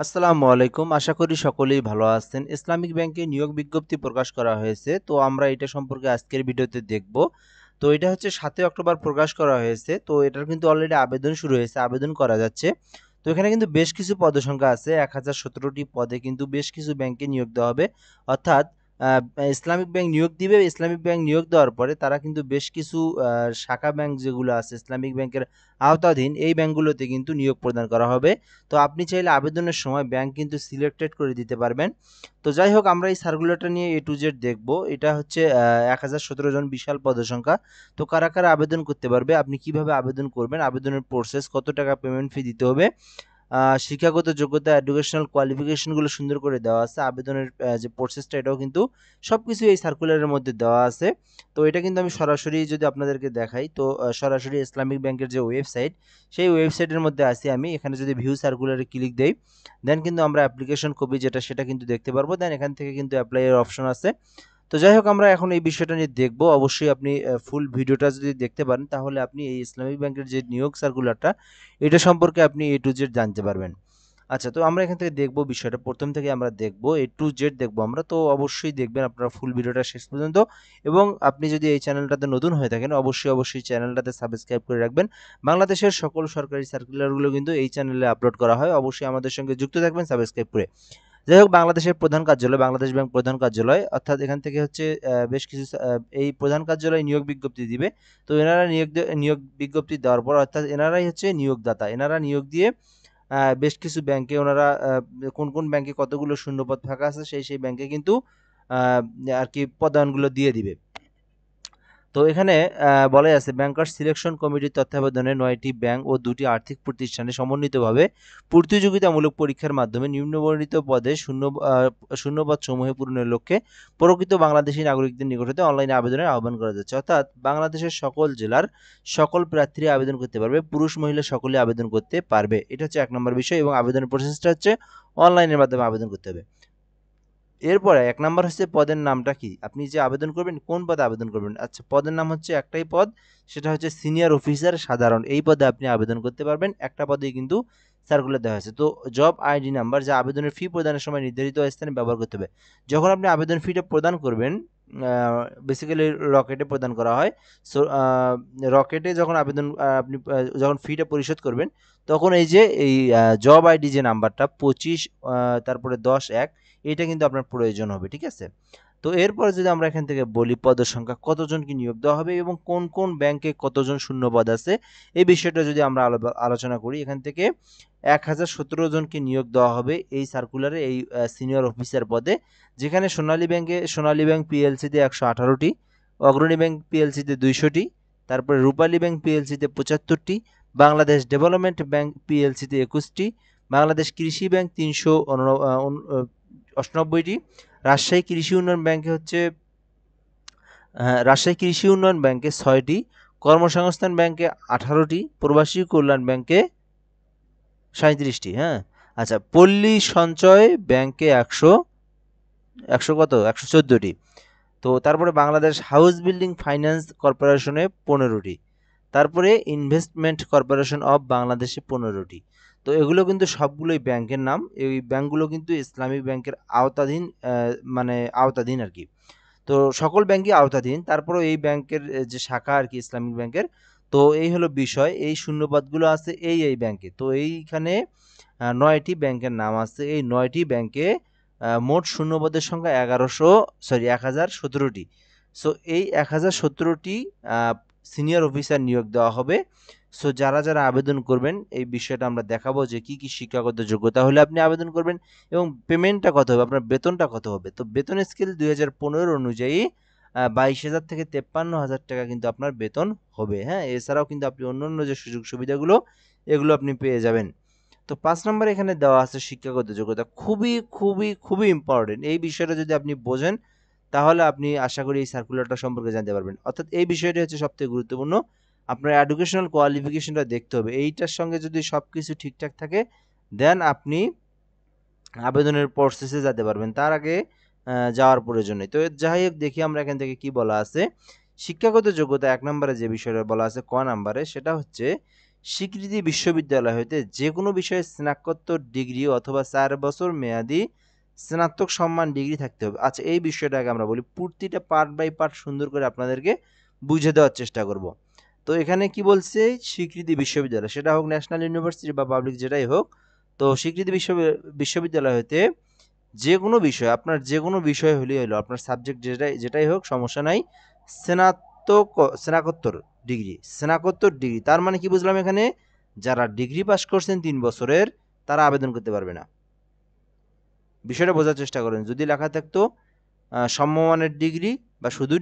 আসসালামু আলাইকুম। আশা করি সকলেই ভালো আছেন। ইসলামিক ব্যাংকে নিয়োগ বিজ্ঞপ্তি প্রকাশ করা হয়েছে। তো আমরা এটা সম্পর্কে আজকের ভিডিওতে দেখব। তো এটা হচ্ছে ৭ই অক্টোবর প্রকাশ করা হয়েছে। তো এটার কিন্তু অলরেডি আবেদন শুরু হয়েছে। আবেদন করা যাচ্ছে। তো এখানে কিন্তু বেশ কিছু পদসংখ্যা আছে। ১০১৭টি পদে কিন্তু বেশ কিছু ব্যাংকে নিয়োগ দেওয়া হবে। অর্থাৎ আ ইসলামিক ব্যাংক নিয়োগ দিবে। ইসলামিক ব্যাংক নিয়োগ দেওয়ার পরে তারা কিন্তু বেশ কিছু শাখা ব্যাংক যেগুলো আছে ইসলামিক ব্যাংকের আওতাধীন এই ব্যাংকগুলোতে কিন্তু নিয়োগ প্রদান করা হবে। তো আপনি চাইলে আবেদনের সময় ব্যাংক কিন্তু সিলেক্টেড করে দিতে পারবেন। তো যাই হোক আমরা এই সার্কুলারটা নিয়ে A to Z দেখব। এটা হচ্ছে ১০১৭ জন বিশাল পদসংখ্যা। তো কারা, কারা আবেদন করতে পারবে, আপনি কিভাবে আবেদন করবেন, আবেদনের প্রসেস, কত টাকা পেমেন্ট ফি দিতে হবে, শিক্ষাগত যোগ্যতা, এডুকেশনাল কোয়ালিফিকেশন গুলো সুন্দর করে দেওয়া আছে। আবেদনের যে প্রসেসটা এটাও কিন্তু সবকিছু এই সার্কুলারের মধ্যে দেওয়া আছে। তো এটা কিন্তু আমি সরাসরি যদি আপনাদেরকে দেখাই তো সরাসরি ইসলামিক ব্যাংকের যে ওয়েবসাইট সেই ওয়েবসাইটের মধ্যে আছি আমি। এখানে যদি ভিউ সার্কুলারে ক্লিক দেই দেন কিন্তু আমরা অ্যাপ্লিকেশন কপি যেটা সেটা কিন্তু দেখতে পারবো। দেন এখান থেকে কিন্তু অ্যাপ্লাই এর অপশন আছে। তো যাই হোক আমরা এখন এই বিষয়টা নিয়ে দেখব। অবশ্যই আপনি ফুল ভিডিওটা যদি দেখতে পারেন তাহলে আপনি এই ইসলামিক ব্যাংকের যে নিয়োগ সার্কুলারটা এটা সম্পর্কে আপনি A to Z জানতে পারবেন। আচ্ছা, তো আমরা এখান থেকে দেখব বিষয়টা। ১ম থেকে আমরা দেখব, A to Z দেখব আমরা। তো অবশ্যই দেখবেন আপনারা ফুল ভিডিওটা শেষ পর্যন্ত এবং আপনি যদি এই চ্যানেলটাতে নতুন হয়ে থাকেন অবশ্যই চ্যানেলটাতে সাবস্ক্রাইব করে রাখবেন। বাংলাদেশের সকল সরকারি সার্কুলারগুলো কিন্তু এই চ্যানেলে আপলোড করা হয়। অবশ্যই আমাদের সঙ্গে যুক্ত থাকবেন সাবস্ক্রাইব করে। যাই হোক বাংলাদেশের প্রধান কার্যালয়, বাংলাদেশ ব্যাংক প্রধান কার্যালয়, অর্থাৎ এখান থেকে হচ্ছে বেশ কিছু এই প্রধান কার্যালয় নিয়োগ বিজ্ঞপ্তি দিবে। তো এনারা নিয়োগ বিজ্ঞপ্তি দেওয়ার পর অর্থাৎ এনারাই হচ্ছে নিয়োগদাতা। এনারা নিয়োগ দিয়ে বেশ কিছু ব্যাংকে ওনারা কোন, কোন ব্যাংকে কতগুলো শূন্যপদ ফাঁকা আছে সেই ব্যাংকে কিন্তু আ আরকি পদায়নগুলো দিয়ে দিবে। তো এখানে বলাই আছে ব্যাংকার্স সিলেকশন কমিটির তত্ত্বাবধানে ৯টি ব্যাংক ও ২টি আর্থিক প্রতিষ্ঠানে সমন্বিতভাবে প্রতিযোগিতামূলক পরীক্ষার মাধ্যমে নিম্নবর্ণিত পদে শূন্যপদসমূহে পূরণের লক্ষ্যে প্রকৃত বাংলাদেশী নাগরিকদের নিকট হতে অনলাইনে আবেদনের আহ্বান করা যাচ্ছে। অর্থাৎ বাংলাদেশের সকল জেলার সকল প্রার্থীরা আবেদন করতে পারবে। পুরুষ মহিলা সকলেই আবেদন করতে পারবে। এটা হচ্ছে ১ নম্বর বিষয় এবং আবেদনের প্রসেসটা হচ্ছে অনলাইনের মাধ্যমে আবেদন করতে হবে। এরপরে ১ নাম্বার হচ্ছে পদের নামটা কি? আপনি যে আবেদন করবেন কোন পদে আবেদন করবেন? আচ্ছা, পদের নাম হচ্ছে একটাই পদ, সেটা হচ্ছে সিনিয়র অফিসার সাধারণ। এই পদে আপনি আবেদন করতে পারবেন। একটা পদেই কিন্তু সার্কুলার দেওয়া হয়েছে। তো জব আইডি নাম্বার যা আবেদনের ফি প্রদানের সময় নির্ধারিত স্থানে ব্যবহার করতে হবে। যখন আপনি আবেদন ফিটা প্রদান করবেন আ বেসিক্যালি রকেটে প্রদান করা হয়। সো রকেটে যখন আপনি যখন ফিটা পরিশোধ করবেন তখন এই যে এই জব আইডি যে নাম্বারটা ২৫ তারপরে ১০-১ এইটা কিন্তু আপনার প্রয়োজন হবে, ঠিক আছে? তো এরপরে যদি আমরা এখান থেকে বলি পদের সংখ্যা কতজনকে নিয়োগ দেওয়া হবে এবং কোন, কোন ব্যাংকে কতজন শূন্যপদ আছে এই বিষয়টা যদি আমরা আলোচনা করি এখান থেকে ১০১৭ জনকে নিয়োগ দেওয়া হবে এই সার্কুলারে এই সিনিয়র অফিসার পদে। যেখানে সোনালী ব্যাংক পিএলসিতে ১১৮টি, অগ্রণী ব্যাংক পিএলসিতে ২০০টি, তারপরে রূপালী ব্যাংক পিএলসিতে ৭৫টি, বাংলাদেশ ডেভেলপমেন্ট ব্যাংক পিএলসিতে ২১টি, বাংলাদেশ কৃষি ব্যাংক ৩৯৮টি, রাজশাহী কৃষি উন্নয়ন ব্যাংকে ৬টি, কর্মসংস্থান ব্যাংকে ১৮টি, প্রবাসী কল্যাণ ব্যাংকে ৩৭টি, হ্যাঁ? আচ্ছা, পল্লী সঞ্চয় ব্যাংকে ১০০ কত? ১১৪টি। তো তারপরে বাংলাদেশ হাউস বিল্ডিং ফাইন্যান্স কর্পোরেশনে ১৫টি। তারপরে ইনভেস্টমেন্ট কর্পোরেশন অফ বাংলাদেশে ১৫টি। তো এগুলো কিন্তু সবগুলোই ব্যাংকের নাম। এই ব্যাংকগুলো কিন্তু ইসলামিক ব্যাংকের আওতাধীন মানে আওতাধীন আরকি। তো সকল ব্যাংকই আওতাধীন। তারপরেও এই ব্যাংকের যে শাখা আরকি ইসলামিক ব্যাংকের। তো এই হলো বিষয়। এই শূন্যপদগুলো আছে এই ব্যাংকে। তো এইখানে ৯ টি ব্যাংকের নাম আছে। এই ৯ টি ব্যাংকে মোট শূন্যপদের সংখ্যা ১০১৭টি। সো এই ১০১৭টি আ সিনিয়র অফিসার নিয়োগ দেওয়া হবে। সো যারা আবেদন করবেন এই বিষয়টা আমরা দেখাবো যে কি, কি শিক্ষাগত যোগ্যতা হলে আপনি আবেদন করবেন এবং পেমেন্টটা কত হবে, আপনার বেতনটা কত হবে। তো বেতন স্কেল ২০১৫ অনুযায়ী ২২,০০০ থেকে ৫৩,০০০ টাকা কিন্তু আপনার বেতন হবে, হ্যাঁ? এছাড়াও কিন্তু আপনি অন্যান্য যে সুযোগ সুবিধাগুলো এগুলো আপনি পেয়ে যাবেন। তো ৫ নম্বরে এখানে দেওয়া আছে শিক্ষাগত যোগ্যতা। খুবই ইম্পোর্টেন্ট। এই বিষয়টা যদি আপনি বোঝেন তাহলে আপনি আশা করি এই সার্কুলারটা সম্পর্কে জানতে পারবেন। অর্থাৎ এই বিষয়টি হচ্ছে সবথেকে গুরুত্বপূর্ণ। আপনার এডুকেশনাল কোয়ালিফিকেশনটা দেখতে হবে। এইটার সঙ্গে যদি সবকিছু ঠিকঠাক থাকে দেন আপনি আবেদনের প্রসেসে যেতে পারবেন। তার আগে যাওয়ার প্রয়োজন নেই। তো যাই হোক দেখি আমরা এখান থেকে কি বলা আছে। শিক্ষাগত যোগ্যতা ১ নম্বরে যে বিষয়টা বলা আছে ক নাম্বারে সেটা হচ্ছে স্বীকৃতি বিশ্ববিদ্যালয় হইতে যে কোনো বিষয়ে স্নাতকোত্তর ডিগ্রি অথবা 4 বছর মেয়াদি স্নাতক সম্মান ডিগ্রি থাকতে হবে। আচ্ছা, এই বিষয়টাকে আমরা বলি, প্রতিটা পার্ট বাই পার্ট সুন্দর করে আপনাদেরকে বুঝে দেওয়ার চেষ্টা করব। তো এখানে কি বলছে, স্বীকৃতি বিশ্ববিদ্যালয়, সেটা হোক ন্যাশনাল ইউনিভার্সিটি বা পাবলিক যেটাই হোক, তো স্বীকৃতি বিশ্ববিদ্যালয় হতে যে কোনো বিষয়, আপনার যে কোনো বিষয় হলেই হলো, আপনার সাবজেক্ট যেটাই যেটাই হোক সমস্যা নাই, স্নাতক স্নাতকোত্তর ডিগ্রি তার মানে কি বুঝলাম এখানে, যারা ডিগ্রি পাস করছেন 3 বছরের তারা আবেদন করতে পারবে না। বিষয়টা বোঝার চেষ্টা করেন, যদি লেখা থাকতো সমমানের ডিগ্রি বা শুধু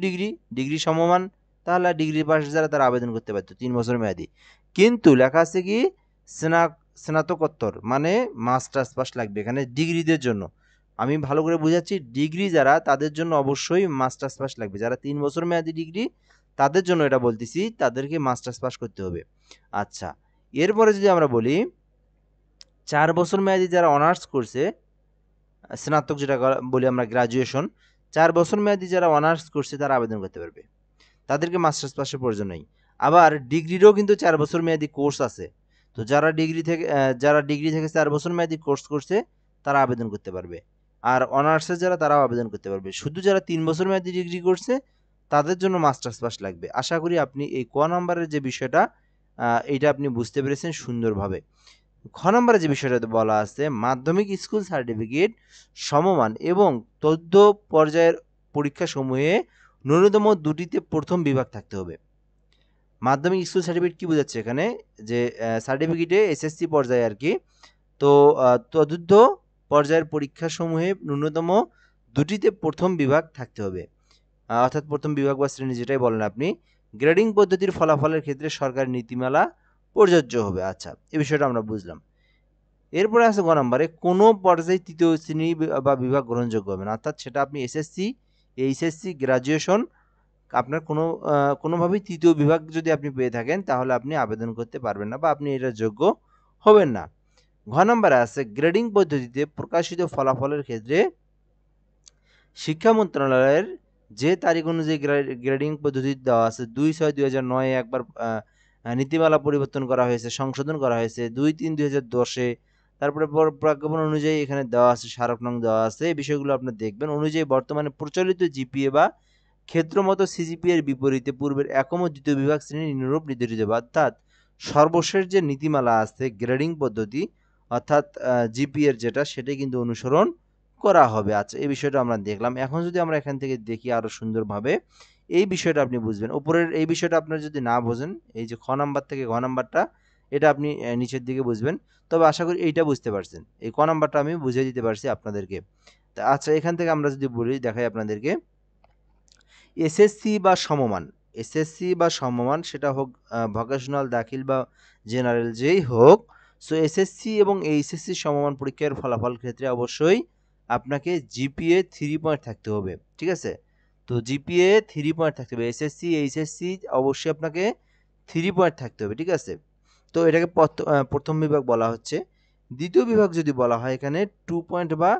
ডিগ্রি সমমান, তাহলে ডিগ্রি পাস যারা তারা আবেদন করতে পারতো 3 বছর মেয়াদি। কিন্তু লেখা আছে কি স্নাতকোত্তর, মানে মাস্টার্স পাস লাগবে এখানে ডিগ্রিদের জন্য। আমি ভালো করে বুঝাচ্ছি, ডিগ্রি যারা তাদের জন্য অবশ্যই মাস্টার্স পাস লাগবে। যারা 3 বছর মেয়াদি ডিগ্রি তাদের জন্য এটা বলতেছি, তাদেরকে মাস্টার্স পাস করতে হবে। আচ্ছা, এরপরে যদি আমরা বলি 4 বছর মেয়াদি যারা অনার্স করছে, স্নাতক যেটা বলি আমরা গ্রাজুয়েশন, 4 বছর মেয়াদি যারা অনার্স করছে তারা আবেদন করতে পারবে, তাদেরকে মাস্টার্স পাসের প্রয়োজন নেই। আবার ডিগ্রিরও কিন্তু 4 বছর মেয়াদি কোর্স আছে, তো যারা ডিগ্রি থেকে 4 বছর মেয়াদি কোর্স করছে তারা আবেদন করতে পারবে। আর অনার্সের যারা, তারাও আবেদন করতে পারবে। শুধু যারা 3 বছর মেয়াদি ডিগ্রি করছে তাদের জন্য মাস্টার্স পাস লাগবে। আশা করি আপনি এই ক নম্বরের যে বিষয়টা, এইটা আপনি বুঝতে পেরেছেন সুন্দরভাবে। খ নম্বরে যে বিষয়টা বলা আছে, মাধ্যমিক স্কুল সার্টিফিকেট সমমান এবং তথ্য পর্যায়ের পরীক্ষা সমূহে ন্যূনতম দুটিতে প্রথম বিভাগ থাকতে হবে। মাধ্যমিক স্কুল সার্টিফিকেট কি বোঝাচ্ছে এখানে, যে সার্টিফিকেটে এসএসসি পর্যায়ে আর কি, তো তদুর্ধ্ব পর্যায়ের পরীক্ষা সমূহে ন্যূনতম দুটিতে প্রথম বিভাগ থাকতে হবে। অর্থাৎ প্রথম বিভাগ বা শ্রেণী যেটাই বলেন আপনি। গ্রেডিং পদ্ধতির ফলাফলের ক্ষেত্রে সরকারি নীতিমালা প্রযোজ্য হবে। আচ্ছা, এই বিষয়টা আমরা বুঝলাম। এরপরে আছে গ নম্বরে, কোনো পর্যায়ে তৃতীয় শ্রেণী বা বিভাগ গ্রহণযোগ্য হবে না। অর্থাৎ সেটা আপনি এসএসসি, এইচএসসি, গ্রাজুয়েশন, আপনার কোনোভাবেই তৃতীয় বিভাগ যদি আপনি পেয়ে থাকেন তাহলে আপনি আবেদন করতে পারবেন না বা আপনি এটার যোগ্য হবেন না। ঘ নম্বরে আছে, গ্রেডিং পদ্ধতিতে প্রকাশিত ফলাফলের ক্ষেত্রে শিক্ষা মন্ত্রণালয়ের যে তারিখ অনুযায়ী গ্রেডিং পদ্ধতি দেওয়া আছে, 2/6/2009 একবার নীতিমালা পরিবর্তন করা হয়েছে, সংশোধন করা হয়েছে 2/3/2010-এ। তারপরে প্রজ্ঞাপন অনুযায়ী এখানে দেওয়া আছে, স্মারক নং দেওয়া আছে, এই বিষয়গুলো আপনি দেখবেন। অনুযায়ী বর্তমানে প্রচলিত জিপিএ বা ক্ষেত্রমত সিজিপিএ এর বিপরীতে পূর্বের একম ও দ্বিতীয় বিভাগ শ্রেণী নিম্নরূপ নির্ধারিত হবে। অর্থাৎ সর্বশেষ যে নীতিমালা আছে গ্রেডিং পদ্ধতি, অর্থাৎ জিপিএ এর যেটা, সেটাই কিন্তু অনুসরণ করা হবে। আচ্ছা, এই বিষয়টা আমরা দেখলাম। এখন যদি আমরা এখান থেকে দেখি আরো সুন্দরভাবে, এই বিষয়টা আপনি বুঝবেন। উপরের এই বিষয়টা আপনার যদি না বোঝেন, এই যে খ নাম্বার থেকে ঘ নাম্বারটা, এটা আপনি নিচের দিকে বুঝবেন। তবে আশা করি এইটা বুঝতে পারছেন। এই ক নাম্বারটা আমি বুঝিয়ে দিতে পারছি আপনাদেরকে। তা আচ্ছা, এখান থেকে আমরা যদি বলি, দেখাই আপনাদেরকে, এসএসসি বা সমমান, সেটা হোক ভোকেশনাল, দাখিল বা জেনারেল, যেই হোক। সো এসএসসি এবং এইচএসসি সমমান পরীক্ষার ফলাফল ক্ষেত্রে অবশ্যই আপনাকে জিপিএ 3 পয়েন্ট থাকতে হবে। ঠিক আছে? তো জিপিএ 3 পয়েন্ট থাকতে হবে। এসএসসি, এইচএসসি অবশ্যই আপনাকে 3 পয়েন্ট থাকতে হবে। ঠিক আছে? তো এটাকে প্রথম বিভাগ বলা হচ্ছে। দ্বিতীয় বিভাগ যদি বলা হয়, এখানে 2 পয়েন্ট বা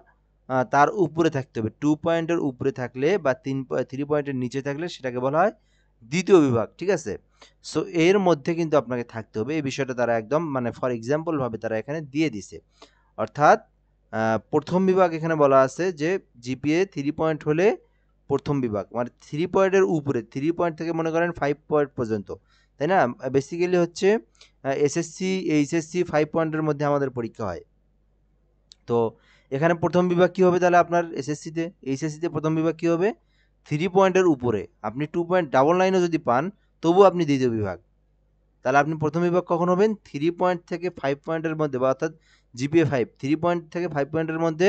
তার উপরে থাকতে হবে। 2 পয়েন্টের উপরে থাকলে বা 3 পয়েন্টের নিচে থাকলে সেটাকে বলা হয় দ্বিতীয় বিভাগ। ঠিক আছে? সো এর মধ্যে কিন্তু আপনাকে থাকতে হবে। এই বিষয়টা তারা একদম মানে ফর এক্সাম্পল ভাবে তারা এখানে দিয়ে দিছে। অর্থাৎ প্রথম বিভাগ এখানে বলা আছে যে জিপিএ 3 পয়েন্ট হলে প্রথম বিভাগ, মানে 3 পয়েন্টের উপরে, 3 পয়েন্ট থেকে মনে করেন 5 পয়েন্ট পর্যন্ত, তাই না? বেসিক্যালি হচ্ছে এসএসসি, এইচএসসি 5 পয়েন্টের মধ্যে আমাদের পরীক্ষা হয়। তো এখানে প্রথম বিভাগ কি হবে তাহলে আপনার এসএসসিতে, এইচএসসিতে প্রথম বিভাগ কি হবে? 3 পয়েন্টের উপরে। আপনি 2.99ও যদি পান তবুও আপনি দ্বিতীয় বিভাগ। তাহলে আপনি প্রথম বিভাগ কখন হবেন? 3 পয়েন্ট থেকে 5 পয়েন্টের মধ্যে, বা অর্থাৎ জিপিএ 5, 3 পয়েন্ট থেকে 5 পয়েন্টের মধ্যে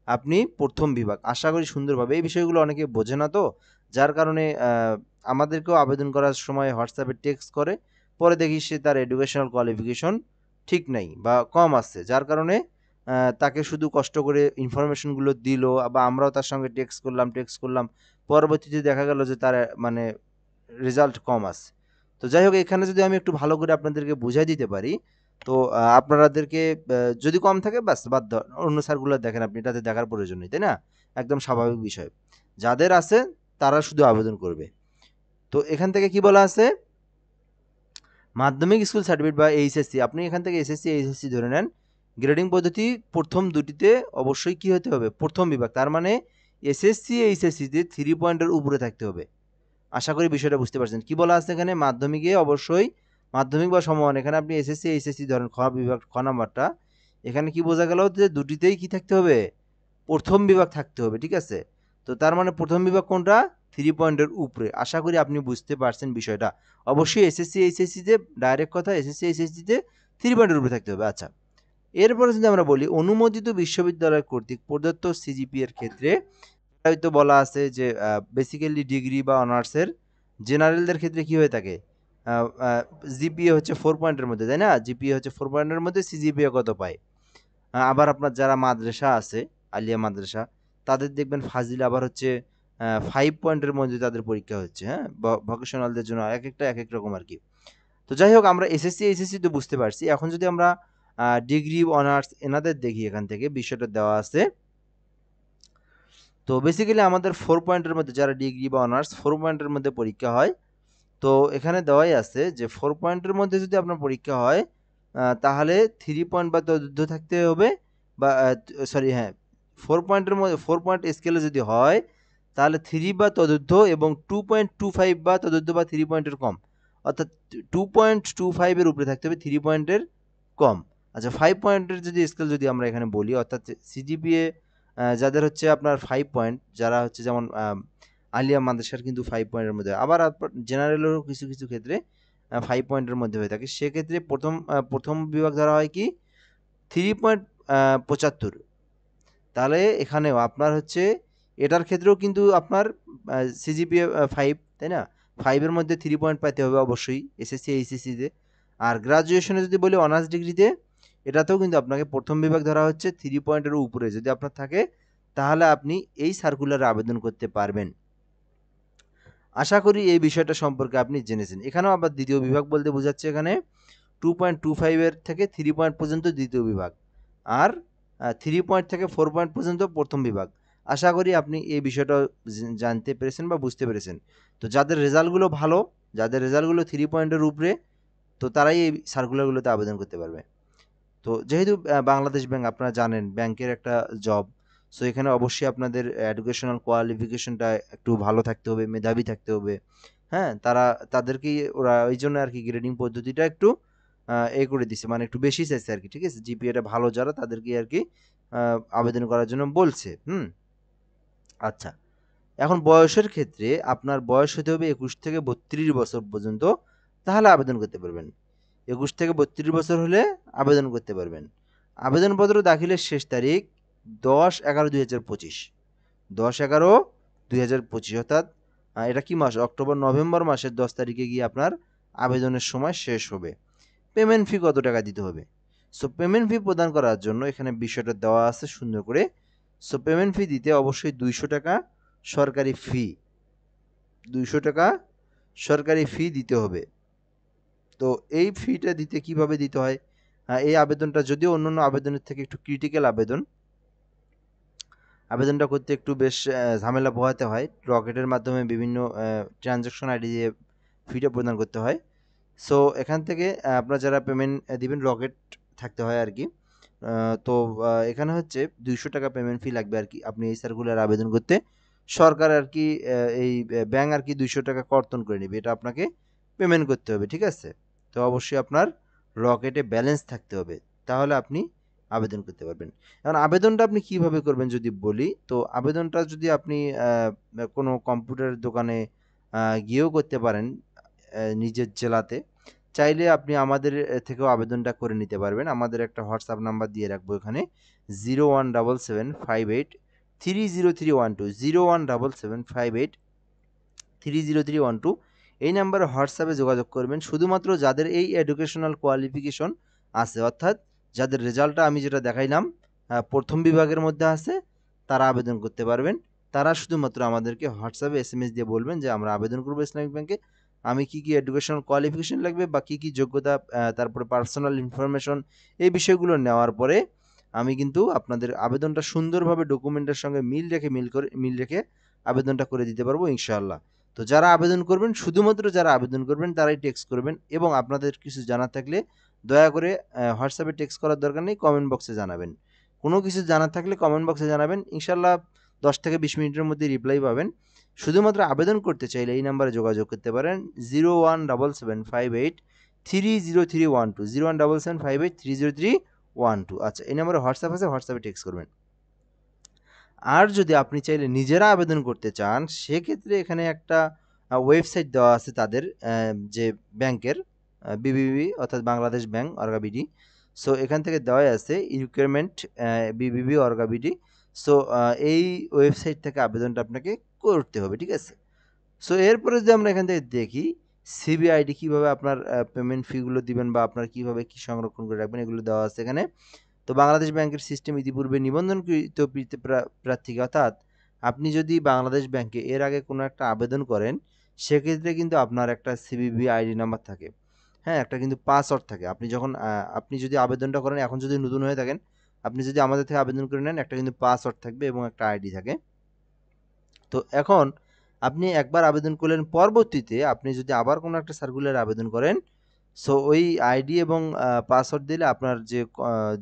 আপনি প্রথম বিভাগ। আশা করি সুন্দরভাবে, এই বিষয়গুলো অনেকে বোঝে না, তো যার কারণে আমাদেরকেও আবেদন করার সময় হোয়াটসঅ্যাপে টেক্সট করে, পরে দেখি সে তার এডুকেশনাল কোয়ালিফিকেশন ঠিক নাই বা কম আছে, যার কারণে তাকে শুধু কষ্ট করে ইনফরমেশনগুলো দিল বা আমরাও তার সঙ্গে টেক্সট করলাম, পরবর্তীতে দেখা গেল যে তার মানে রেজাল্ট কম আছে। তো যাই হোক, এখানে যদি আমি একটু ভালো করে আপনাদেরকে বুঝাই দিতে পারি, তো আপনাদেরকে যদি কম থাকে বাস বাদ দাও, অন্য স্যারগুলো দেখেন, আপনি এটাতে দেখার প্রয়োজন নেই, তাই না? একদম স্বাভাবিক বিষয়। যাদের আছে তারা শুধু আবেদন করবে। তো এখান থেকে কি বলা আছে, মাধ্যমিক স্কুল সার্টিফিকেট বা এইচএসসি, আপনি এখান থেকে এসএসসি এইচএসসি ধরে নেন। গ্রেডিং পদ্ধতি প্রথম দুটিতে অবশ্যই কি হতে হবে, প্রথম বিভাগ। তার মানে এসএসসি এইচএসসিতে 3 পয়েন্টের উপরে থাকতে হবে। আশা করি বিষয়টা বুঝতে পারছেন। কি বলা আছে এখানে, মাধ্যমিকে অবশ্যই মাধ্যমিক বা সমমান, এখানে আপনি এসএসসি এইচএসসি ধরেন খ বিভাগ, খ নাম্বারটা, এখানে কি বোঝা গেল যে দুটিতেই কি থাকতে হবে, প্রথম বিভাগ থাকতে হবে, ঠিক আছে। তো তার মানে প্রথম বিভাগ কোনটা, 3 পয়েন্টের উপরে। আশা করি আপনি বুঝতে পারছেন বিষয়টা। অবশ্যই এসএসসি এইচএসসিতে, ডাইরেক্ট কথা, এসএসসি এইচএসসিতে 3 পয়েন্টের উপরে থাকতে হবে। আচ্ছা, এরপরে যদি আমরা বলি অনুমোদিত বিশ্ববিদ্যালয় কর্তৃক প্রদত্ত সিজিপি এর ক্ষেত্রে হয়তো বলা আছে যে বেসিক্যালি ডিগ্রি বা অনার্সের জেনারেলদের ক্ষেত্রে কি হয়ে থাকে, জিপিএ হচ্ছে 4 পয়েন্টের মধ্যে, তাই না? জিপিএ হচ্ছে 4 পয়েন্টের মধ্যে, সিজিপিএ কত পায়? আবার আপনার যারা মাদ্রাসা আছে, আলিয়া মাদ্রাসা, তাদের দেখবেন ফাজিল আবার হচ্ছে 5 পয়েন্টের মধ্যে তাদের পরীক্ষা হচ্ছে, হ্যাঁ? ভোকেশনালদের জন্য একেকটা একেক রকম আরকি। তো যাই হোক, আমরা এসএসসি, এইচএসসি তো বুঝতে পারছি। এখন যদি আমরা ডিগ্রি, অনার্স এনাদের দেখি, এখান থেকে বিষয়টা দেওয়া আছে। তো বেসিক্যালি আমাদের 4 পয়েন্টের মধ্যে যারা ডিগ্রি বা অনার্স 4 পয়েন্টের মধ্যে পরীক্ষা হয়, তো এখানে দেওয়াই আছে যে 4 পয়েন্টের মধ্যে যদি আপনার পরীক্ষা হয়, তাহলে 3 পয়েন্ট বা ততোর্ধ্ব থাকতে হবে, বা সরি হ্যাঁ, 4 পয়েন্টের মধ্যে 4 পয়েন্ট স্কেলে যদি হয়, তাহলে 3 বা ততোর্ধ্ব এবং 2.25 বা ততোর্ধ্ব বা 3 পয়েন্টের কম। অর্থাৎ 2.25 এর উপরে থাকতে হবে, 3 পয়েন্টের কম। আচ্ছা, 5 পয়েন্টের যদি স্কেল যদি আমরা এখানে বলি, অর্থাৎ সিজিপিএ যাদের হচ্ছে আপনার 5 পয়েন্ট, যারা হচ্ছে যেমন আলিয়া মাদ্রাসার কিন্তু 5 পয়েন্টের মধ্যে, আবার জেনারেলেরও কিছু কিছু ক্ষেত্রে 5 পয়েন্টের মধ্যে হয়ে থাকে। সেক্ষেত্রে প্রথম বিভাগ ধরা হয় কি 3.75। তাহলে এখানেও আপনার হচ্ছে এটার ক্ষেত্রেও কিন্তু আপনার সিজিপিএ 5, তাই না? 5 এর মধ্যে 3 পয়েন্ট পাইতে হবে অবশ্যই এসএসসি এইচএসসিতে। আর গ্রাজুয়েশনে যদি বলি অনার্স ডিগ্রিতে, এটাতেও কিন্তু আপনাকে প্রথম বিভাগ ধরা হচ্ছে 3 পয়েন্টের উপরে যদি আপনার থাকে, তাহলে আপনি এই সার্কুলারে আবেদন করতে পারবেন। আশা করি এই বিষয়টা সম্পর্কে আপনি জেনেছেন। এখানেও আবার দ্বিতীয় বিভাগ বলতে বোঝাচ্ছে এখানে 2.25 এর থেকে 3 পয়েন্ট পর্যন্ত দ্বিতীয় বিভাগ, আর 3 পয়েন্ট থেকে 4 পয়েন্ট পর্যন্ত প্রথম বিভাগ। আশা করি আপনি এই বিষয়টা জানতে পেরেছেন বা বুঝতে পেরেছেন। তো যাদের রেজাল্টগুলো ভালো, যাদের রেজাল্টগুলো 3 পয়েন্টের উপরে, তো তারাই এই সার্কুলারগুলোতে আবেদন করতে পারবে। তো যেহেতু বাংলাদেশ ব্যাংক আপনারা জানেন ব্যাংকের একটা জব, সো এখানে অবশ্যই আপনাদের এডুকেশনাল কোয়ালিফিকেশনটা একটু ভালো থাকতে হবে, মেধাবী থাকতে হবে। হ্যাঁ, তাদেরকেই ওরা ওই জন্য আর কি গ্রেডিং পদ্ধতিটা একটু করে দিছে, মানে একটু বেশি চাইছে আর কি, ঠিক আছে? জিপিএটা ভালো যারা তাদেরকে আর কি আবেদন করার জন্য বলছে। আচ্ছা, এখন বয়সের ক্ষেত্রে আপনার বয়স হতে হবে 21 থেকে 32 বছর পর্যন্ত, তাহলে আবেদন করতে পারবেন। 21 থেকে 32 বছর হলে আবেদন করতে পারবেন। আবেদনপত্র দাখিলের শেষ তারিখ 10/11/2025, 10/11/2025, অর্থাৎ এটা কি মাস, অক্টোবর নভেম্বর মাসের 10 তারিখে গিয়ে আপনার আবেদনের সময় শেষ হবে। পেমেন্ট ফি কত টাকা দিতে হবে? সো পেমেন্ট ফি প্রদান করার জন্য এখানে বিষয়টা দেওয়া আছে সুন্দর করে। সো পেমেন্ট ফি দিতে অবশ্যই 200 টাকা সরকারি ফি, 200 টাকা সরকারি ফি দিতে হবে। তো এই ফিটা দিতে কিভাবে দিতে হয়? এই আবেদনটা যদিও অন্যান্য আবেদনের থেকে একটু ক্রিটিক্যাল আবেদন, আবেদনটা করতে একটু বেশ ঝামেলা পোহাতে হয়। রকেটের মাধ্যমে বিভিন্ন ট্রানজাকশন আইডি দিয়ে ফিটা প্রদান করতে হয়। সো এখান থেকে আপনারা যারা পেমেন্ট দিবেন, রকেট থাকতে হয় আর কি। তো এখানে হচ্ছে 200 টাকা পেমেন্ট ফি লাগবে আর কি, আপনি এই সার্কুলার আবেদন করতে। সরকার আর কি এই ব্যাংক আর কি 200 টাকা কর্তন করে নেবে, এটা আপনাকে পেমেন্ট করতে হবে, ঠিক আছে? তো অবশ্যই আপনার রকেটে ব্যালেন্স থাকতে হবে, তাহলে আপনি আবেদন করতে পারবেন। এখন আবেদনটা আপনি কিভাবে করবেন যদি বলি, তো আবেদনটা যদি আপনি কোনো কম্পিউটার দোকানে গিয়েও করতে পারেন নিজের জেলাতে। চাইলে আপনি আমাদের থেকেও আবেদনটা করে নিতে পারবেন। আমাদের একটা হোয়াটসঅ্যাপ নাম্বার দিয়ে রাখবো এখানে, 017758303120, 017758303120। এই নাম্বারে হোয়াটসঅ্যাপে যোগাযোগ করবেন। শুধুমাত্র যাদের এই এডুকেশনাল কোয়ালিফিকেশন আছে, অর্থাৎ যাদের রেজাল্টটা আমি যেটা দেখাইলাম প্রথম বিভাগের মধ্যে আছে, তারা আবেদন করতে পারবেন। তারা শুধুমাত্র আমাদেরকে হোয়াটসঅ্যাপে এসএমএস দিয়ে বলবেন যে আমরা আবেদন করবো ইসলামিক ব্যাংকে, আমি কি কি এডুকেশনাল কোয়ালিফিকেশন লাগবে বা কি কি যোগ্যতা, তারপরে পার্সোনাল ইনফরমেশন, এই বিষয়গুলো নেওয়ার পরে আমি কিন্তু আপনাদের আবেদনটা সুন্দরভাবে ডকুমেন্টের সঙ্গে মিল রেখে আবেদনটা করে দিতে পারবো ইনশাআল্লাহ। তো যারা আবেদন করবেন, শুধুমাত্র যারা আবেদন করবেন তারাই টেক্সট করবেন, এবং আপনাদের কিছু জানার থাকলে দয়া করে হোয়াটসঅ্যাপে টেক্সট করার দরকার নেই, কমেন্ট বক্সে জানাবেন। কোনো কিছু জানার থাকলে কমেন্ট বক্সে জানাবেন, ইনশাল্লাহ 10 থেকে 20 মিনিটের মধ্যে রিপ্লাই পাবেন। শুধুমাত্র আবেদন করতে চাইলে এই নাম্বারে যোগাযোগ করতে পারেন, 017758303012, 017758303012। আচ্ছা, এই নাম্বারে হোয়াটসঅ্যাপ আছে, হোয়াটসঅ্যাপে টেক্সট করবেন। আর যদি আপনি চাইলে নিজেরা আবেদন করতে চান, সেক্ষেত্রে এখানে একটা ওয়েবসাইট দেওয়া আছে তাদের, যে ব্যাংকের, বিবিবি অর্থাৎ বাংলাদেশ ব্যাংক অর্গাবিডি। সো এখান থেকে দেওয়াই আছে রিকোয়ারমেন্ট বিবিবি অর্গাবিডি। সো এই ওয়েবসাইট থেকে আবেদনটা আপনাকে করতে হবে, ঠিক আছে। সো এরপরে যদি আমরা এখান থেকে দেখি সিবিআইডি কীভাবে আপনার পেমেন্ট ফিগুলো দিবেন বা আপনার কীভাবে কী সংরক্ষণ করে রাখবেন, এগুলো দেওয়া আছে এখানে। তো বাংলাদেশ ব্যাংকের সিস্টেম ইতিপূর্বে নিবন্ধনকৃত প্রার্থীকে, অর্থাৎ আপনি যদি বাংলাদেশ ব্যাংকে এর আগে কোনো একটা আবেদন করেন, সেক্ষেত্রে কিন্তু আপনার একটা সিবিবি আইডি নাম্বার থাকে, হ্যাঁ, একটা কিন্তু পাসওয়ার্ড থাকে। আপনি যখন আপনি যদি আবেদনটা করেন, এখন যদি নতুন হয়ে থাকেন, আপনি যদি আমাদের থেকে আবেদন করে নেন, একটা কিন্তু পাসওয়ার্ড থাকবে এবং একটা আইডি থাকে। তো এখন আপনি একবার আবেদন করলেন, পরবর্তীতে আপনি যদি আবার কোনো একটা সার্কুলার আবেদন করেন, সো ওই আইডি এবং পাসওয়ার্ড দিলে আপনার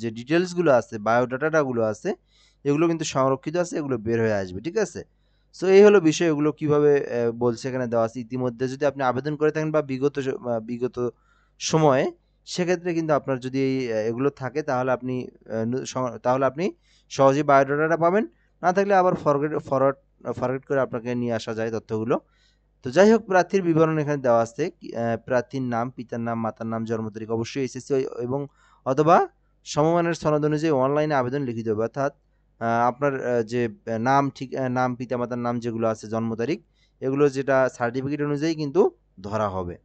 যে ডিটেলসগুলো আছে, বায়োডাটাগুলো আছে, এগুলো কিন্তু সংরক্ষিত আছে, এগুলো বের হয়ে আসবে, ঠিক আছে। সো এই হলো বিষয়, এগুলো কীভাবে বলছে এখানে দেওয়া আছে। ইতিমধ্যে যদি আপনি আবেদন করে থাকেন বা বিগত সময়ে, সেক্ষেত্রে কিন্তু আপনার যদি এগুলো থাকে, তাহলে আপনি সহজেই বায়োডাটাটা পাবেন। না থাকলে আবার ফরওয়ার্ড করে আপনাকে নিয়ে আসা যায় তথ্যগুলো। তো যাই হোক, প্রার্থীর বিবরণ এখানে দেওয়া আছে। প্রার্থীর নাম, পিতার নাম, মাতার নাম, জন্ম তারিখ অবশ্যই এসএসসি এবং অথবা সমমানের সনদ অনুযায়ী অনলাইনে আবেদন লিখিত হবে, অর্থাৎ আপনার যে নাম, পিতামাতার নাম যেগুলো আছে, জন্ম তারিখ, এগুলো যেটা সার্টিফিকেট অনুযায়ী কিন্তু ধরা হবে।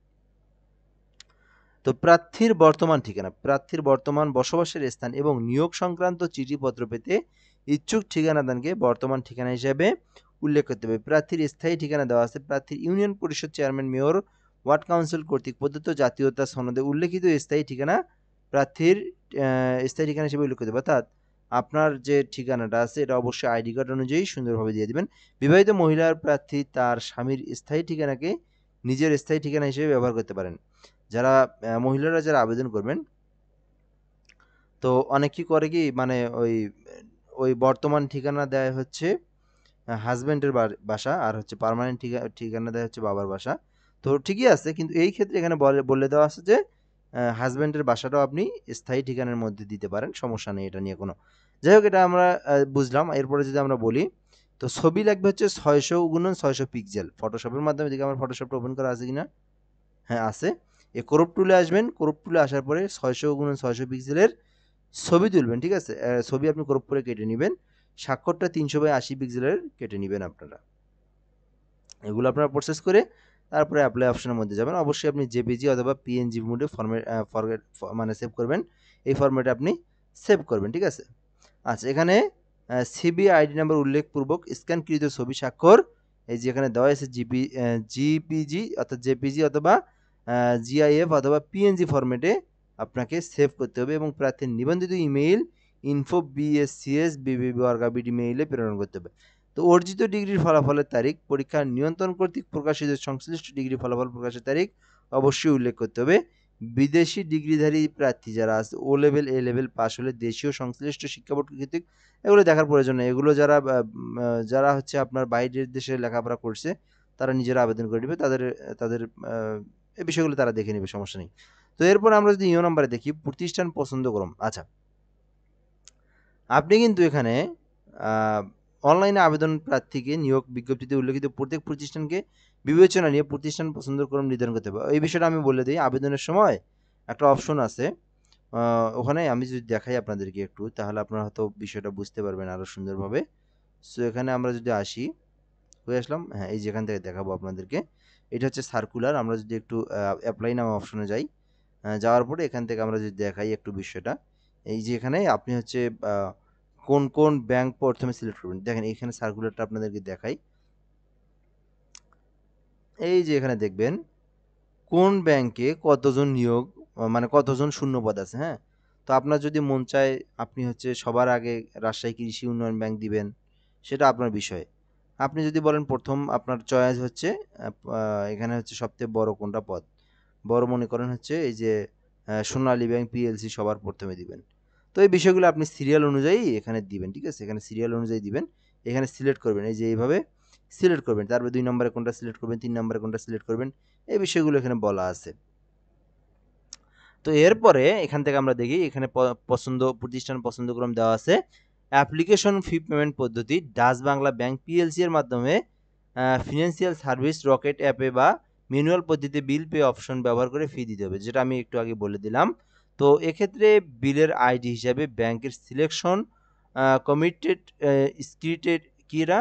তো প্রার্থীর বর্তমান বসবাসের স্থান এবং নিয়োগ সংক্রান্ত চিঠিপত্র পেতে ইচ্ছুক ঠিকানাদানকে বর্তমান ঠিকানা হিসেবে উল্লেখ করতে হবে। প্রার্থীর স্থায়ী ঠিকানা দেওয়া আছে। প্রার্থীর ইউনিয়ন পরিষদ চেয়ারম্যান, মেয়র, ওয়ার্ড কাউন্সিল কর্তৃক প্রদত্ত জাতীয়তা সনদে উল্লেখিত স্থায়ী ঠিকানা প্রার্থীর স্থায়ী ঠিকানা হিসেবে উল্লেখ করতে হবে, অর্থাৎ আপনার যে ঠিকানাটা আছে এটা অবশ্যই আইডি কার্ড অনুযায়ী সুন্দরভাবে দিয়ে দিবেন। বিবাহিত মহিলার প্রার্থী তার স্বামীর স্থায়ী ঠিকানাকে নিজের স্থায়ী ঠিকানা হিসেবে ব্যবহার করতে পারেন। যারা মহিলারা যারা আবেদন করবেন, তো অনেক কি করে কি, মানে ওই বর্তমান ঠিকানা দেয় হচ্ছে হাজব্যান্ডের বাসা, আর হচ্ছে পার্মানেন্ট ঠিকানা দেয় হচ্ছে বাবার বাসা। তো ঠিকই আছে, কিন্তু এই ক্ষেত্রে এখানে বলে দেওয়া আছে যে হাজব্যান্ডের বাসাটাও আপনি স্থায়ী ঠিকানার মধ্যে দিতে পারেন, সমস্যা নেই এটা নিয়ে কোনো। যাই হোক, এটা আমরা বুঝলাম। এরপরে যদি আমরা বলি, তো ছবি লাগবে হচ্ছে 600x600 পিক্সেল। ফটোশপের মাধ্যমে দেখি আমার ফটোশপটা ওপেন করা আছে কিনা। হ্যাঁ, আছে। এই ক্রপ টুলে আসবেন, ক্রপ টুলে আসার পরে 600x600 পিক্সেলের ছবি তুলবেন, ঠিক আছে। ছবি আপনি ক্রপ করে কেটে নেবেন। স্বাক্ষরটা 300x80 পিক্সেলের কেটে নেবেন আপনারা। এগুলো আপনারা প্রসেস করে তারপরে অ্যাপ্লাই অপশনের মধ্যে যাবেন। অবশ্যই আপনি জেপিজি অথবা পিএনজি মোডে মানে সেভ করবেন। এই ফরম্যাটে আপনি সেভ করবেন, ঠিক আছে। আচ্ছা, এখানে সিবি আইডি নাম্বার উল্লেখপূর্বক স্ক্যানকৃত ছবি স্বাক্ষর, এই যে এখানে দেওয়া আছে জিপিজি অর্থাৎ জেপিজি অথবা জিআইএফ অথবা পিএনজি ফরম্যাটে আপনাকে সেভ করতে হবে এবং প্রার্থীর নিবন্ধিত ইমেইল info@bscs@bbborg.bd মেইলে প্রেরণ করতে হবে। তো অর্জিত ডিগ্রির ফলাফলের তারিখ, পরীক্ষার নিয়ন্ত্রণ কর্তৃক প্রকাশিত সংশ্লিষ্ট ডিগ্রি ফলাফল প্রকাশের তারিখ অবশ্যই উল্লেখ করতে হবে। বিদেশি ডিগ্রিধারী প্রার্থী যারা আছে, ও লেভেল, এ লেভেল পাস হলে দেশীয় সংশ্লিষ্ট শিক্ষা বোর্ড কর্তৃক, এগুলো দেখার প্রয়োজন নেই। এগুলো যারা হচ্ছে আপনার বাইরের দেশে লেখাপড়া করছে, তারা নিজেরা আবেদন করে নেবে, তাদের এই বিষয়গুলো তারা দেখে নেবে, সমস্যা নেই। তো এরপর আমরা যদি ইও নাম্বারে দেখি, প্রতিষ্ঠান পছন্দ করুন। আচ্ছা, আপনি কিন্তু এখানে অনলাইনে আবেদন প্রার্থীকে নিয়োগ বিজ্ঞপ্তিতে উল্লেখিত প্রত্যেক প্রতিষ্ঠানকে বিবেচনা নিয়ে প্রতিষ্ঠান পছন্দ ক্রম নির্ধারণ করতে হবে। এই বিষয়টা আমি বলে দিই। আবেদনের সময় একটা অপশন আছে, ওখানে আমি যদি দেখাই আপনাদেরকে একটু, তাহলে আপনারা হয়তো বিষয়টা বুঝতে পারবেন আরও সুন্দরভাবে। সো এখানে আমরা যদি হয়ে আসলাম, হ্যাঁ, এই যেখান থেকে দেখাবো আপনাদেরকে, এটা হচ্ছে সার্কুলার। আমরা যদি একটু অ্যাপ্লাই নাও অপশনে যাই, যাওয়ার পরে এখান থেকে আমরা যদি দেখাই একটু বিষয়টা, এই যে এখানে আপনি হচ্ছে কোন ব্যাংক প্রথমে সিলেক্ট করবেন। দেখেন এখানে সার্কুলারটা আপনাদেরকে দেখাই, এই যে এখানে দেখবেন কোন ব্যাংকে কতজন নিয়োগ, মানে কতজন শূন্যপদ আছে। হ্যাঁ, তো আপনার যদি মন চায় আপনি হচ্ছে সবার আগে রাজশাহী কৃষি উন্নয়ন ব্যাংক দিবেন, সেটা আপনার বিষয়। আপনি যদি বলেন প্রথম আপনার চয়েস হচ্ছে এখানে হচ্ছে সবথেকে বড় কোনটা পদ, বড় মনে করেন হচ্ছে এই যে সোনালী ব্যাংক পিএলসি সবার প্রথমে দিবেন। তো এই বিষয়গুলো আপনি সিরিয়াল অনুযায়ী এখানে দিবেন, ঠিক আছে? এখানে সিরিয়াল অনুযায়ী দিবেন, এখানে সিলেক্ট করবেন, এই যে এইভাবে সিলেক্ট করবেন, তারপরে 2 নম্বরে কোনটা সিলেক্ট করবেন, 3 নম্বরে কোনটা সিলেক্ট করবেন, এই বিষয়গুলো এখানে বলা আছে। তো এরপরে এখান থেকে আমরা দেখি এখানে পছন্দ প্রতিষ্ঠান পছন্দক্রম দেওয়া আছে। অ্যাপ্লিকেশন ফি পেমেন্ট পদ্ধতি ডাচ বাংলা ব্যাংক পিএলসি এর মাধ্যমে ফিনান্সিয়াল সার্ভিস রকেট অ্যাপে বা ম্যানুয়াল পদ্ধতিতে বিল পে অপশন ব্যবহার করে ফি দিতে হবে, যেটা আমি একটু আগে বলে দিলাম। তো এক্ষেত্রে বিলের আইডি হিসাবে ব্যাংকের সিলেকশন কমিটেড স্ক্রিটেড কিরা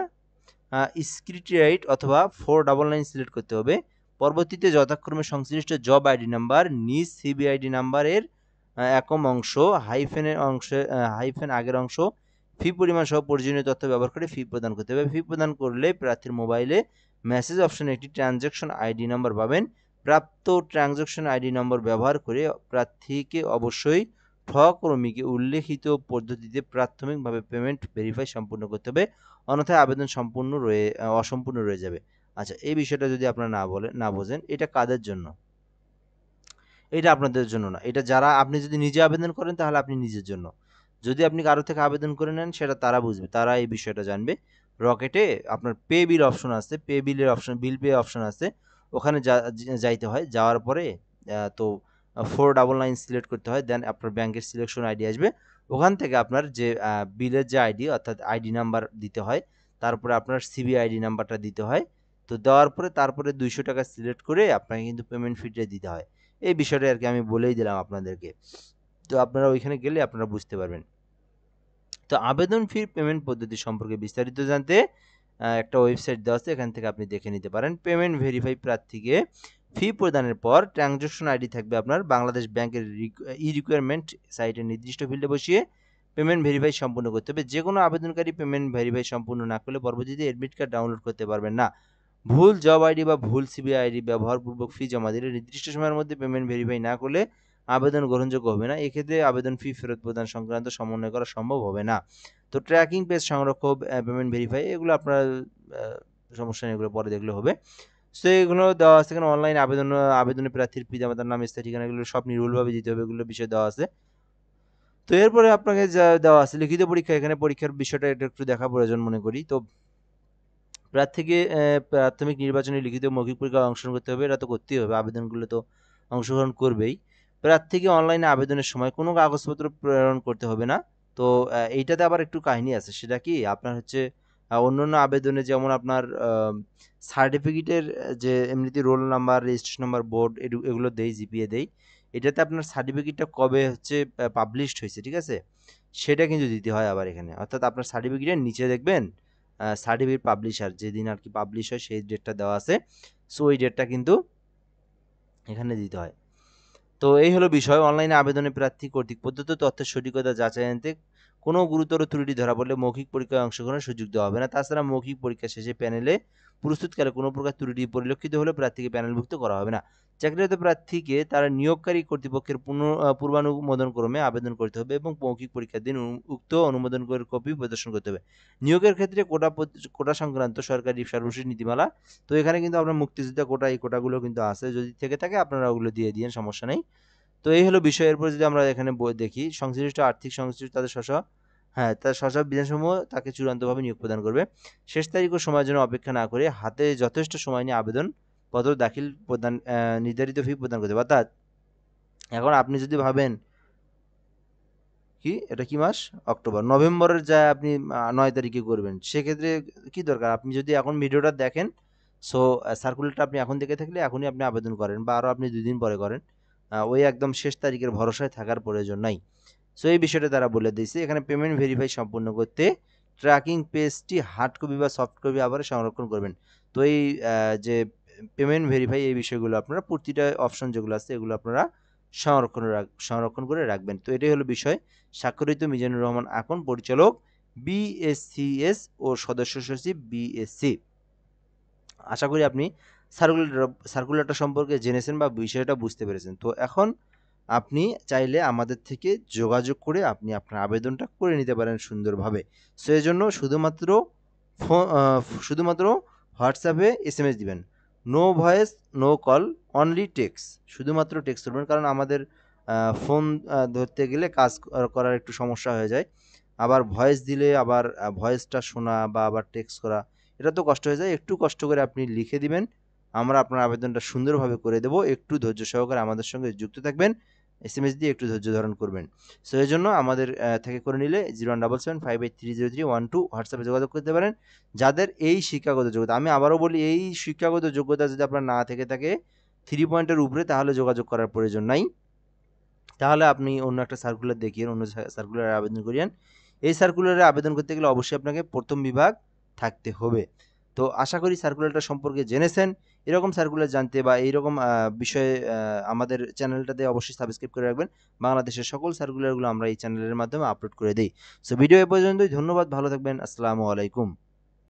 স্ক্রিপ্টরাইট অথবা 499 সিলেক্ট করতে হবে। পরবর্তীতে যথাক্রমে সংশ্লিষ্ট জব আইডি নাম্বার, নিজ সিবিআইডি নাম্বারের একম অংশ, হাইফেন আগের অংশ, ফি পরিমাণ সহ প্রয়োজনীয় তথ্য ব্যবহার করে ফি প্রদান করতে হবে। ফি প্রদান করলে প্রার্থীর মোবাইলে মেসেজ অপশনে একটি ট্রানজ্যাকশন আইডি নাম্বার পাবেন। প্রাপ্ত ট্রানজ্যাকশন আইডি নম্বর ব্যবহার করে প্রার্থীকে অবশ্যই ক্রমিকে উল্লেখিত পদ্ধতিতে প্রাথমিকভাবে পেমেন্ট ভেরিফাই সম্পূর্ণ করতে হবে, অন্যথায় আবেদন অসম্পূর্ণ রয়ে যাবে। আচ্ছা, এই বিষয়টা যদি আপনারা না বোঝেন, এটা কাদের জন্য? এটা আপনাদের জন্য না। এটা যারা আপনি যদি নিজে আবেদন করেন তাহলে আপনি নিজের জন্য। যদি আপনি কারো থেকে আবেদন করে নেন সেটা তারা বুঝবে। তারা এই বিষয়টা জানবে। রকেটে আপনার পে বিল অপশন আছে। পে বিলের অপশন বিল পে অপশন আছে। ওখানে যাইতে হয়। যাওয়ার পরে তো 499 সিলেক্ট করতে হয়। দেন আপনার ব্যাংকের সিলেকশন আইডি আসবে। ওখান থেকে আপনার যে বিলের যে আইডি অর্থাৎ আইডি নাম্বার দিতে হয়। তারপরে আপনার সিবিআইডি নাম্বারটা দিতে হয়। তো দেওয়ার পরে তারপরে ৳200 সিলেক্ট করে আপনাকে কিন্তু পেমেন্ট ফিটা দিতে হয়। এই বিষয়টা আরকি আমি বলেই দিলাম আপনাদেরকে। তো আপনারা ওইখানে গেলে আপনারা বুঝতে পারবেন। তো আবেদন ফি পেমেন্ট পদ্ধতি সম্পর্কে বিস্তারিত জানতে একটা ওয়েবসাইট দেওয়া আছে, এখান থেকে আপনি দেখে নিতে পারেন। পেমেন্ট ভেরিফাই প্রার্থীকে ফি প্রদানের পর ট্রানজ্যাকশন আইডি থাকবে আপনার বাংলাদেশ ব্যাংকের রিকোয়ারমেন্ট সাইটে নির্দিষ্ট ফিল্ডে বসিয়ে পেমেন্ট ভেরিফাই সম্পূর্ণ করতে হবে। যে কোনো আবেদনকারী পেমেন্ট ভেরিফাই সম্পূর্ণ না করলে পরবর্তীতে এডমিট কার্ড ডাউনলোড করতে পারবেন না। ভুল জব আইডি বা ভুল সিবিআই আইডি ব্যবহারপূর্বক ফি জমা দিলে নির্দিষ্ট সময়ের মধ্যে পেমেন্ট ভেরিফাই না করলে আবেদন গ্রহণযোগ্য হবে না। এক্ষেত্রে আবেদন ফি ফেরত প্রদান সংক্রান্ত সমন্বয় করা সম্ভব হবে না। তো ট্র্যাকিং পেজ সংরক্ষক, পেমেন্ট ভেরিফাই এগুলো আপনার আ সমস্যা নেই, এগুলো পরে দেখলে হবে। সো এগুলো দেওয়া আছে এখানে অনলাইন আবেদনে প্রার্থীর পিতামাতার নাম, স্থায়ী ঠিকানা এগুলো সব নির্ভুলভাবে দিতে হবে, এগুলো বিষয় দেওয়া আছে। তো এরপরে আপনাকে যা দেওয়া আছে লিখিত পরীক্ষা, এখানে পরীক্ষার বিষয়টা এটা একটু দেখা প্রয়োজন মনে করি। তো প্রার্থীকে প্রাথমিক নির্বাচনে লিখিত মৌখিক পরীক্ষায় অংশগ্রহণ করতে হবে। এটা তো করতেই হবে। আবেদনগুলো তো অংশগ্রহণ করবেই। প্রার্থীকে অনলাইনে আবেদনের সময় কোনো কাগজপত্র প্রেরণ করতে হবে না। তো এইটাতে আবার একটু কাহিনী আছে। সেটা কি? আপনার হচ্ছে অন্যান্য আবেদনে যেমন আপনার সার্টিফিকেটের যে এমনিতে roll number, registration number, board এগুলো দেই, জিপিএ দেই। এটাতে আপনার সার্টিফিকেটটা কবে হচ্ছে পাবলিশড হইছে, ঠিক আছে? সেটা কিন্তু দিতে হয় আবার এখানে। অর্থাৎ আপনার সার্টিফিকেটের নিচে দেখবেন সার্টিফিকেট পাবলিশার যেদিন আর কি পাবলিশ হয় সেই ডেটটা দেওয়া আছে। সো ওই ডেটটা কিন্তু এখানে দিতে হয়। তো এই হলো বিষয়। অনলাইনে আবেদনে প্রার্থী কর্তৃক প্রদত্ত তথ্যের সঠিকতা যাচাই-বাছাইতে কোনো গুরুতর ত্রুটি ধরা পড়লে মৌখিক পরীক্ষায় অংশগ্রহণের সুযোগ দেওয়া হবে না। তাছাড়া মৌখিক পরীক্ষা শেষে প্যানেলে প্রস্তুতকালে কোনো প্রকার ত্রুটি পরিলক্ষিত হলে প্রার্থীকে প্যানেলভুক্ত করা হবে না। চাকরিরত প্রার্থীকে তার নিয়োগকারী কর্তৃপক্ষের পূর্বানুমোদনক্রমে আবেদন করতে হবে এবং মৌখিক পরীক্ষার দিন উক্ত অনুমোদনের কপি প্রদর্শন করতে হবে। নিয়োগের ক্ষেত্রে কোটা সংক্রান্ত সরকারি সর্বশেষ নীতিমালা। তো এখানে কিন্তু আপনার মুক্তিযোদ্ধা কোটা, এই কোটাগুলো কিন্তু আছে। যদি থেকে থাকে আপনারা ওগুলো দিয়ে দিয়েন, সমস্যা নেই। তো এই হলো বিষয়। এরপর যদি আমরা এখানে দেখি সংশ্লিষ্ট আর্থিক সংশ্লিষ্ট তাদের তার বিধানসমূহ তাকে চূড়ান্তভাবে নিয়োগ প্রদান করবে। শেষ তারিখ ও সময়ের জন্য অপেক্ষা না করে হাতে যথেষ্ট সময় নিয়ে আবেদনপত্র দাখিল প্রদান নির্ধারিত ফি প্রদান করতে হবে। অর্থাৎ এখন আপনি যদি ভাবেন কি এটা কি মাস? অক্টোবর। নভেম্বরের যা আপনি ৯ তারিখে করবেন। সেক্ষেত্রে কি দরকার? আপনি যদি এখন ভিডিওটা দেখেন, সো সার্কুলারটা আপনি এখন দেখে থাকলে এখনই আপনি আবেদন করেন বা আরো আপনি ২ দিন পরে করেন। ওই একদম শেষ তারিখের ভরসায় থাকার প্রয়োজন নাই। সো এই বিষয়টা তারা বলে দিয়েছে। এখানে পেমেন্ট ভেরিফাই সম্পূর্ণ করতে ট্র্যাকিং পেজটি হার্ড কপি বা সফট কপি আবার সংরক্ষণ করবেন। তো এই যে পেমেন্ট ভেরিফাই এই বিষয়গুলো আপনারা প্রতিটা অপশন যেগুলো আছে এগুলো আপনারা সংরক্ষণ করে রাখবেন। তো এটাই হলো বিষয়। স্বাক্ষরিত মিজানুর রহমান আকন, পরিচালক বিএসসিএস ও সদস্য সচিব বিএসসি। আশা করি আপনি সার্কুলারটা সম্পর্কে জেনেছেন বা বিষয়টা বুঝতে পেরেছেন। তো এখন আপনি চাইলে আমাদের থেকে যোগাযোগ করে আপনি আপনার আবেদনটা করে নিতে পারেন সুন্দরভাবে। সো এজন্য শুধুমাত্র শুধুমাত্র হোয়াটসঅ্যাপে এসএমএস দিবেন। No voice, no call, only text. শুধুমাত্র টেক্সট করবেন, কারণ আমাদের ফোন ধরতে গেলে কাজ করার একটু সমস্যা হয়ে যায়। আবার ভয়েস দিলে আবার ভয়েসটা শোনা বা আবার টেক্সট করা, এটা তো কষ্ট হয়ে যায়। একটু কষ্ট করে আপনি লিখে দিবেন, আমরা আপনার আবেদনটা সুন্দরভাবে করে দেব। একটু ধৈর্য সহকারে আমাদের সঙ্গে যুক্ত থাকবেন, এসএমএস দিয়ে একটু ধৈর্য ধারণ করবেন। সো এই জন্য আমাদের থেকে করে নিলে 01775830312 হোয়াটসঅ্যাপে যোগাযোগ করতে পারেন। যাদের এই শিক্ষাগত যোগ্যতা, আমি আবারও বলি, এই শিক্ষাগত যোগ্যতা যদি আপনার না থেকে থাকে 3 পয়েন্টের উপরে, তাহলে যোগাযোগ করার প্রয়োজন নাই। তাহলে আপনি অন্য একটা সার্কুলার দেখিয়ে অন্য সার্কুলারে আবেদন করিয়েন। এই সার্কুলারে আবেদন করতে গেলে অবশ্যই আপনাকে প্রথম বিভাগ থাকতে হবে। তো আশা করি সার্কুলারটা সম্পর্কে জেনেছেন। এরকম সার্কুলার জানতে বা এইরকম বিষয়ে আমাদের চ্যানেলটাতে অবশ্যই সাবস্ক্রাইব করে রাখবেন। বাংলাদেশের সকল সার্কুলারগুলো আমরা এই চ্যানেলের মাধ্যমে আপলোড করে দিই। সো ভিডিও এ পর্যন্তই। ধন্যবাদ, ভালো থাকবেন। আসসালামু আলাইকুম।